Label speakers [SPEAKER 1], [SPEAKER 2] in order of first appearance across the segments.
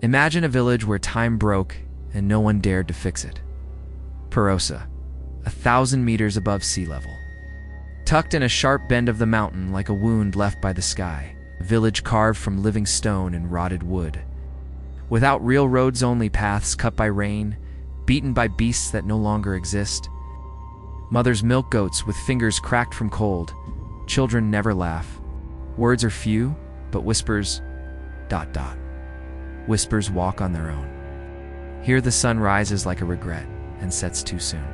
[SPEAKER 1] Imagine a village where time broke and no one dared to fix it. Prarossa, 1,000 meters above sea level. Tucked in a sharp bend of the mountain like a wound left by the sky, a village carved from living stone and rotted wood. Without real roads, only paths cut by rain, beaten by beasts that no longer exist. Mothers milk goats with fingers cracked from cold. Children never laugh. Words are few, but whispers... ... Whispers walk on their own. Here the sun rises like a regret and sets too soon.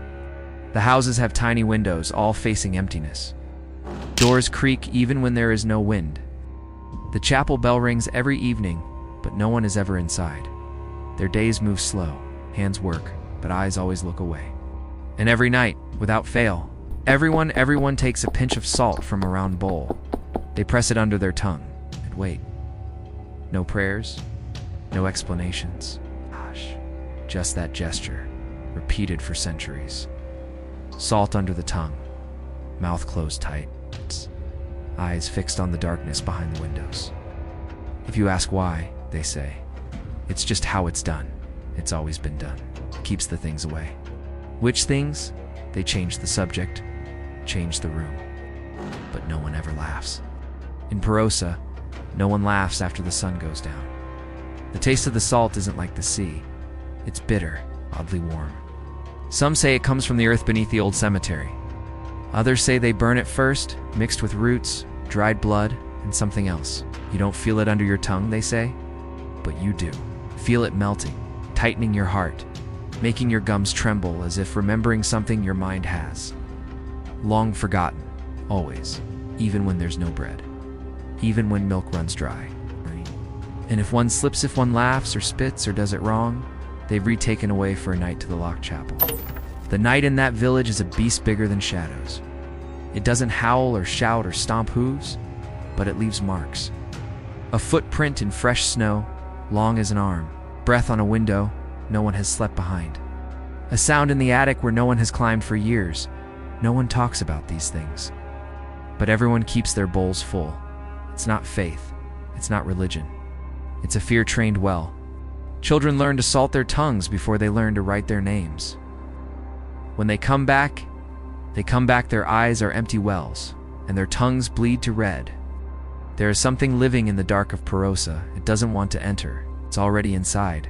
[SPEAKER 1] The houses have tiny windows, all facing emptiness. Doors creak even when there is no wind. The chapel bell rings every evening, but no one is ever inside. Their days move slow, hands work, but eyes always look away. And every night, without fail, everyone takes a pinch of salt from a round bowl. They press it under their tongue and wait. No prayers, no explanations. Gosh, just that gesture, repeated for centuries. Salt under the tongue, mouth closed tight, eyes fixed on the darkness behind the windows. If you ask why, they say, it's just how it's done. It's always been done. Keeps the things away. Which things? They change the subject, change the room. But no one ever laughs. In Prarossa, no one laughs after the sun goes down. The taste of the salt isn't like the sea. It's bitter, oddly warm. Some say it comes from the earth beneath the old cemetery. Others say they burn it first, mixed with roots, dried blood, and something else. You don't feel it under your tongue, they say, but you do. Feel it melting, tightening your heart, making your gums tremble as if remembering something your mind has. Long forgotten, always, even when there's no bread, even when milk runs dry. And if one slips, if one laughs or spits or does it wrong, they've retaken away for a night to the locked chapel. The night in that village is a beast bigger than shadows. It doesn't howl or shout or stomp hooves, but it leaves marks. A footprint in fresh snow, long as an arm. Breath on a window no one has slept behind. A sound in the attic where no one has climbed for years. No one talks about these things. But everyone keeps their bowls full. It's not faith. It's not religion. It's a fear trained well. Children learn to salt their tongues before they learn to write their names. When they come back, their eyes are empty wells, and their tongues bleed to red. There is something living in the dark of Prarossa. It doesn't want to enter. It's already inside.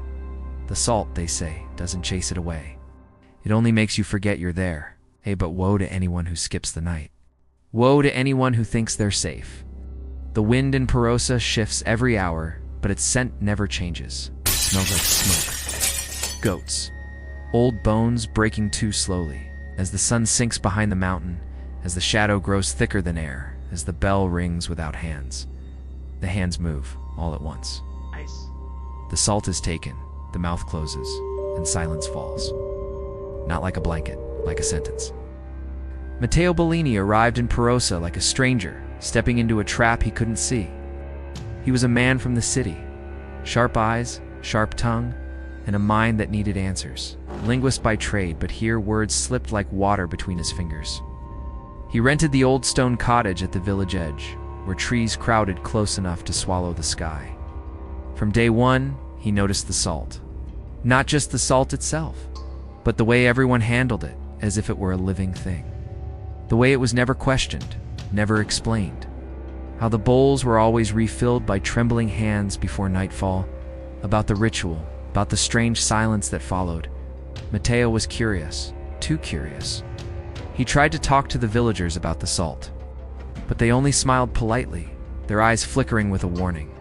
[SPEAKER 1] The salt, they say, doesn't chase it away. It only makes you forget you're there. Hey, but woe to anyone who skips the night. Woe to anyone who thinks they're safe. The wind in Prarossa shifts every hour, but its scent never changes. It smells like smoke. Goats. Old bones breaking too slowly. As the sun sinks behind the mountain, as the shadow grows thicker than air, as the bell rings without hands. The hands move, all at once.
[SPEAKER 2] Nice.
[SPEAKER 1] The salt is taken, the mouth closes, and silence falls. Not like a blanket, like a sentence. Matteo Bellini arrived in Prarossa like a stranger, stepping into a trap he couldn't see. He was a man from the city. Sharp eyes, sharp tongue, and a mind that needed answers. Linguist by trade, but here words slipped like water between his fingers. He rented the old stone cottage at the village edge, where trees crowded close enough to swallow the sky. From day one, he noticed the salt. Not just the salt itself, but the way everyone handled it, as if it were a living thing. The way it was never questioned, never explained. How the bowls were always refilled by trembling hands before nightfall. About the ritual, about the strange silence that followed. Matteo was curious, too curious. He tried to talk to the villagers about the salt, but they only smiled politely, their eyes flickering with a warning.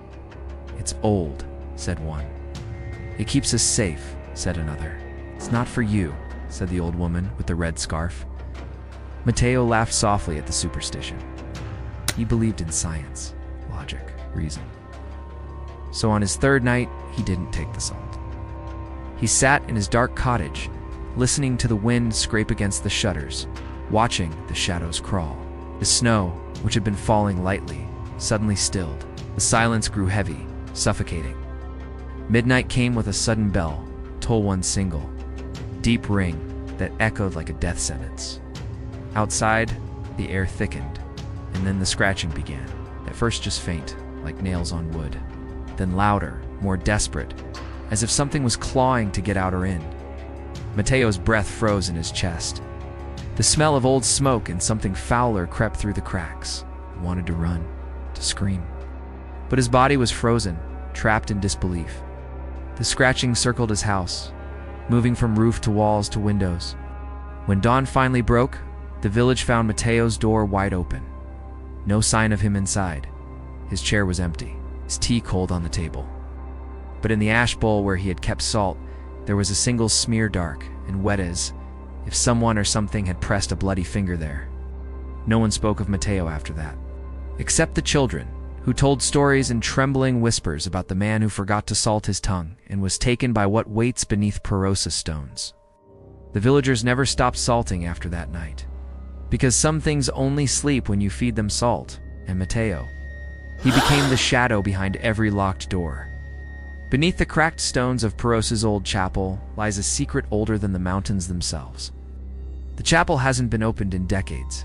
[SPEAKER 1] "It's old," said one. "It keeps us safe," said another. "It's not for you," said the old woman with the red scarf. Matteo laughed softly at the superstition. He believed in science, logic, reason. So on his third night, he didn't take the salt. He sat in his dark cottage, listening to the wind scrape against the shutters, watching the shadows crawl. The snow, which had been falling lightly, suddenly stilled. The silence grew heavy, suffocating. Midnight came with a sudden bell, toll one single, deep ring that echoed like a death sentence. Outside, the air thickened, and then the scratching began. At first just faint, like nails on wood, then louder, more desperate, as if something was clawing to get out or in. Mateo's breath froze in his chest. The smell of old smoke and something fouler crept through the cracks. He wanted to run, to scream. But his body was frozen, trapped in disbelief. The scratching circled his house, moving from roof to walls to windows. When dawn finally broke, the village found Mateo's door wide open. No sign of him inside. His chair was empty, his tea cold on the table. But in the ash bowl where he had kept salt, there was a single smear dark and wet as if someone or something had pressed a bloody finger there. No one spoke of Mateo after that, except the children, who told stories in trembling whispers about the man who forgot to salt his tongue and was taken by what waits beneath Prarossa stones. The villagers never stopped salting after that night, because some things only sleep when you feed them salt, and Mateo, he became the shadow behind every locked door. Beneath the cracked stones of Prarossa's old chapel lies a secret older than the mountains themselves. The chapel hasn't been opened in decades.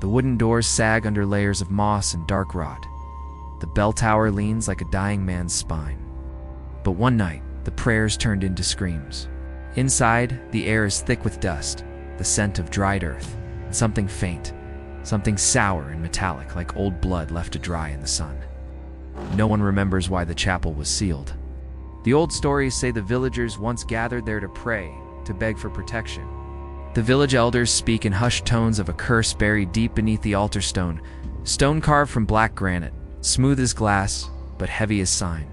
[SPEAKER 1] The wooden doors sag under layers of moss and dark rot. The bell tower leans like a dying man's spine. But one night, the prayers turned into screams. Inside, the air is thick with dust, the scent of dried earth, and something faint, something sour and metallic like old blood left to dry in the sun. No one remembers why the chapel was sealed. The old stories say the villagers once gathered there to pray, to beg for protection. The village elders speak in hushed tones of a curse buried deep beneath the altar stone carved from black granite, smooth as glass, but heavy as sign.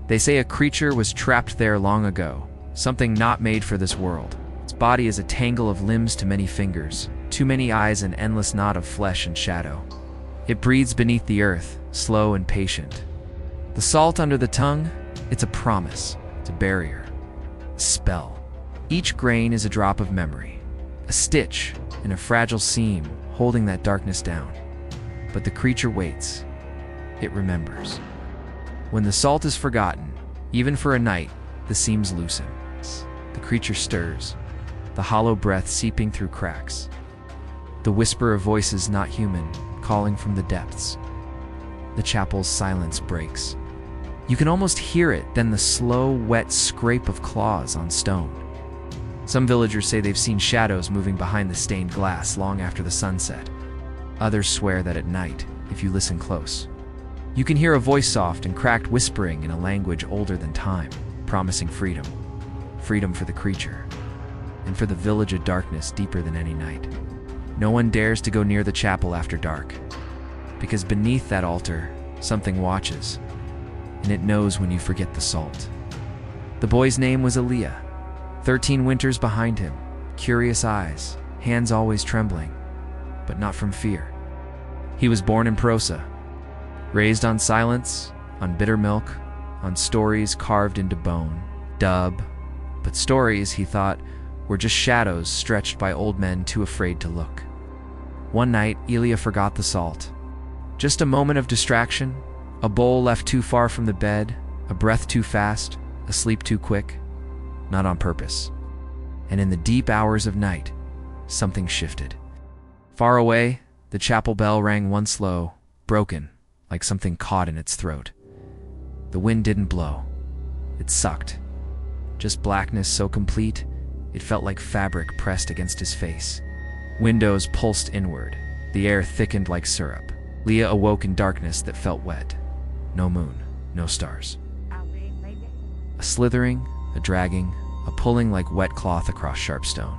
[SPEAKER 1] They say a creature was trapped there long ago, something not made for this world. Its body is a tangle of limbs to many fingers, too many eyes, an endless knot of flesh and shadow. It breathes beneath the earth, slow and patient. The salt under the tongue, it's a promise, it's a barrier, a spell. Each grain is a drop of memory, a stitch in a fragile seam holding that darkness down. But the creature waits. It remembers. When the salt is forgotten, even for a night, the seams loosen. The creature stirs, the hollow breath seeping through cracks. The whisper of voices not human, calling from the depths. The chapel's silence breaks. You can almost hear it, then the slow, wet scrape of claws on stone. Some villagers say they've seen shadows moving behind the stained glass long after the sunset. Others swear that at night, if you listen close, you can hear a voice soft and cracked whispering in a language older than time, promising freedom. Freedom for the creature, and for the village a darkness deeper than any night. No one dares to go near the chapel after dark, because beneath that altar, something watches, and it knows when you forget the salt. The boy's name was Elia, 13 winters behind him, curious eyes, hands always trembling, but not from fear. He was born in Prarossa, raised on silence, on bitter milk, on stories carved into bone, dub, but stories, he thought, were just shadows stretched by old men too afraid to look. One night, Elia forgot the salt. Just a moment of distraction, a bowl left too far from the bed, a breath too fast, a sleep too quick, not on purpose. And in the deep hours of night, something shifted. Far away, the chapel bell rang once low, broken, like something caught in its throat. The wind didn't blow. It sucked. Just blackness so complete, it felt like fabric pressed against his face. Windows pulsed inward. The air thickened like syrup. Leah awoke in darkness that felt wet. No moon, no stars. A slithering, a dragging, a pulling like wet cloth across sharp stone.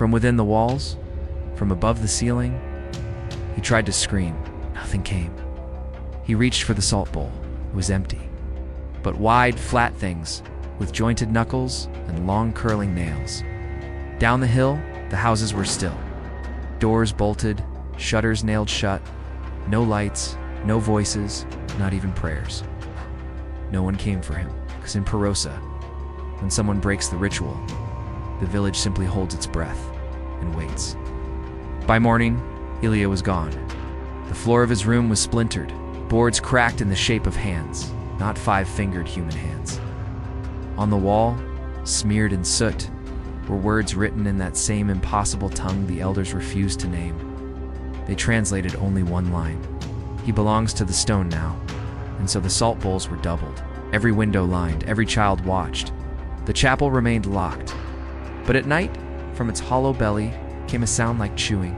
[SPEAKER 1] From within the walls, from above the ceiling, he tried to scream. Nothing came. He reached for the salt bowl. It was empty. but wide, flat things with jointed knuckles and long curling nails. Down the hill, the houses were still. Doors bolted, shutters nailed shut, no lights, no voices, not even prayers. No one came for him, because in Prarossa, when someone breaks the ritual, the village simply holds its breath and waits. By morning, Ilya was gone. The floor of his room was splintered, boards cracked in the shape of hands, not five-fingered human hands. On the wall, smeared in soot, were words written in that same impossible tongue the elders refused to name. They translated only one line. He belongs to the stone now. And so the salt bowls were doubled. Every window lined, every child watched. The chapel remained locked. But at night, from its hollow belly, came a sound like chewing.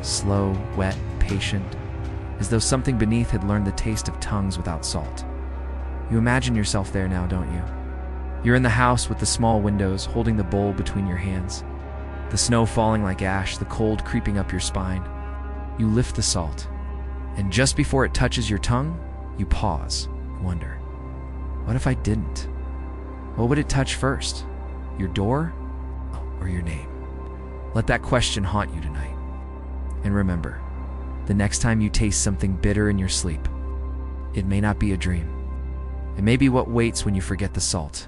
[SPEAKER 1] Slow, wet, patient, as though something beneath had learned the taste of tongues without salt. You imagine yourself there now, don't you? You're in the house with the small windows, holding the bowl between your hands. The snow falling like ash, the cold creeping up your spine. You lift the salt, and just before it touches your tongue, you pause, wonder, what if I didn't? What would it touch first? Your door or your name? Let that question haunt you tonight. And remember, the next time you taste something bitter in your sleep, it may not be a dream. It may be what waits when you forget the salt.